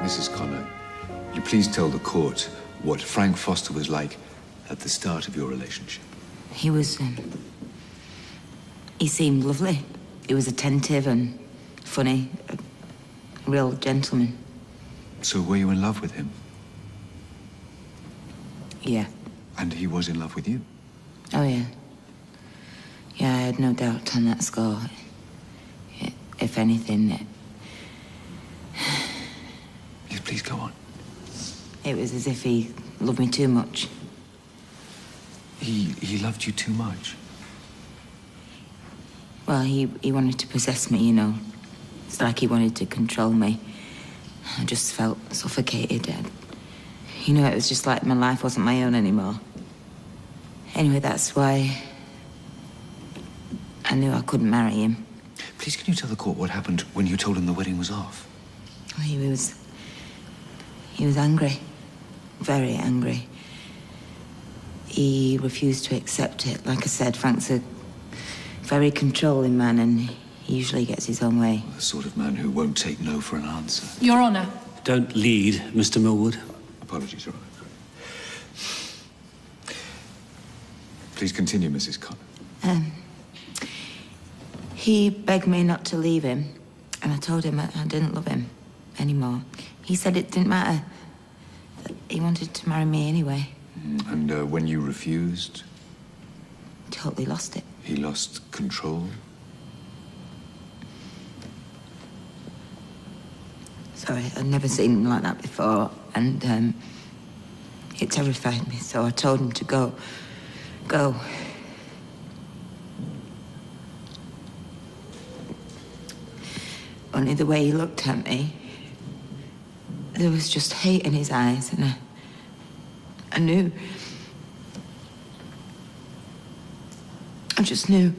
Mrs. Connor, will you please tell the court what Frank Foster was like at the start of your relationship? He was, he seemed lovely. He was attentive and funny, a real gentleman. So were you in love with him? Yeah. And he was in love with you? Oh, yeah. Yeah, I had no doubt on that score. If anything, Yes, please go on. it was as if he loved me too much. He loved you too much? Well, he wanted to possess me, you know. It's like he wanted to control me. I just felt suffocated. You know, it was just like my life wasn't my own anymore. Anyway, that's why I knew I couldn't marry him. Please, can you tell the court what happened when you told him the wedding was off? Oh, he was angry. Very angry. He refused to accept it. Like I said, Frank's a very controlling man, and he usually gets his own way. The sort of man who won't take no for an answer. Your Honour. Don't lead, Mr. Millwood. Apologies, Your Honour. Please continue, Mrs. Connor. He begged me not to leave him, and I told him I didn't love him anymore. He said it didn't matter. That he wanted to marry me anyway. And when you refused? Totally lost it. He lost control? Sorry, I'd never seen him like that before, and it terrified me, so I told him to go. Go. Only the way he looked at me, there was just hate in his eyes, and I knew. I just knew.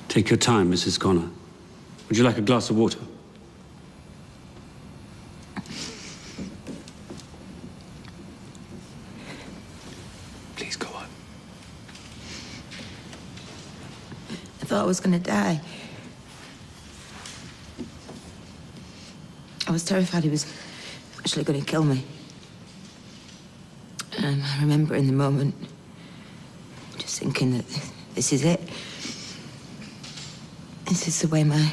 Take your time, Mrs. Connor. Would you like a glass of water? Please go on. I thought I was going to die. I was terrified he was actually going to kill me. I remember in the moment just thinking that this is it. This is the way my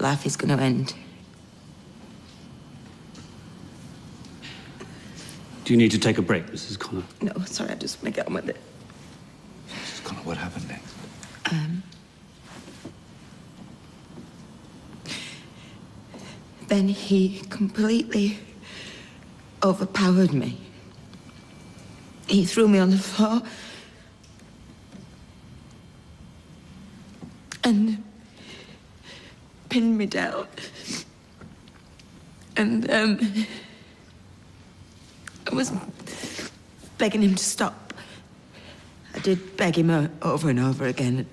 life is going to end. Do you need to take a break, Mrs. Connor? No, sorry, I just want to get on with it. Mrs. Connor, what happened next? Then he completely overpowered me. He threw me on the floor and pinned me down. And I was begging him to stop. I did beg him over and over again.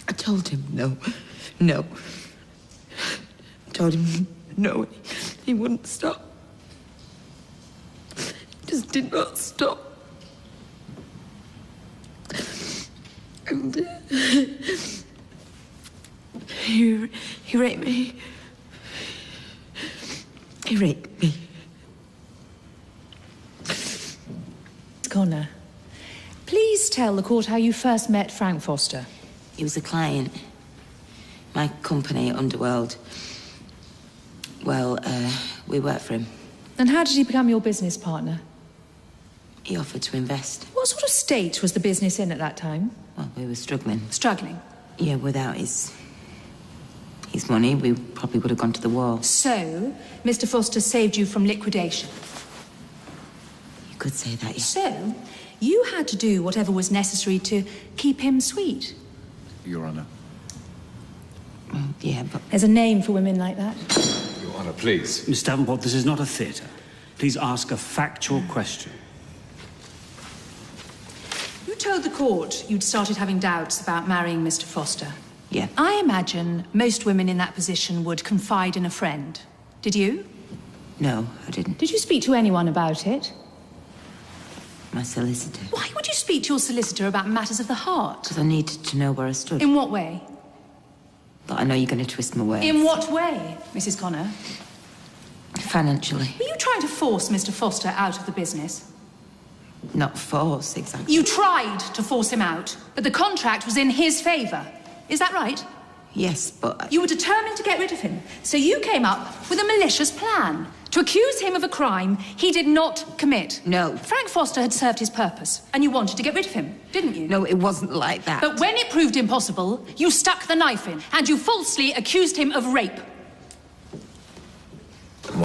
I told him no. I told him no. He wouldn't stop. He just did not stop. And he raped me. He raped me. Connor, please tell the court how you first met Frank Foster. He was a client. My company, Underworld. Well, we worked for him. And how did he become your business partner? He offered to invest. What sort of state was the business in at that time? Well, we were struggling. Struggling? Yeah, without his money, we probably would have gone to the wall. So, Mr. Foster saved you from liquidation? You could say that, yeah. So, you had to do whatever was necessary to keep him sweet? Your Honour. Well, yeah, but... There's a name for women like that. Your Honour, please. Miss Davenport, this is not a theatre. Please ask a factual question. You told the court you'd started having doubts about marrying Mr. Foster. Yeah. I imagine most women in that position would confide in a friend. Did you? No, I didn't. Did you speak to anyone about it? My solicitor. Why would you speak to your solicitor about matters of the heart? Because I needed to know where I stood. In what way? But I know you're going to twist my words. In what way, Mrs. Connor? Financially. Were you trying to force Mr. Foster out of the business? Not force, exactly. You tried to force him out, but the contract was in his favour. Is that right? Yes, but... You were determined to get rid of him, so you came up with a malicious plan to accuse him of a crime he did not commit. No. Frank Foster had served his purpose, and you wanted to get rid of him, didn't you? No, it wasn't like that. But when it proved impossible, you stuck the knife in, and you falsely accused him of rape.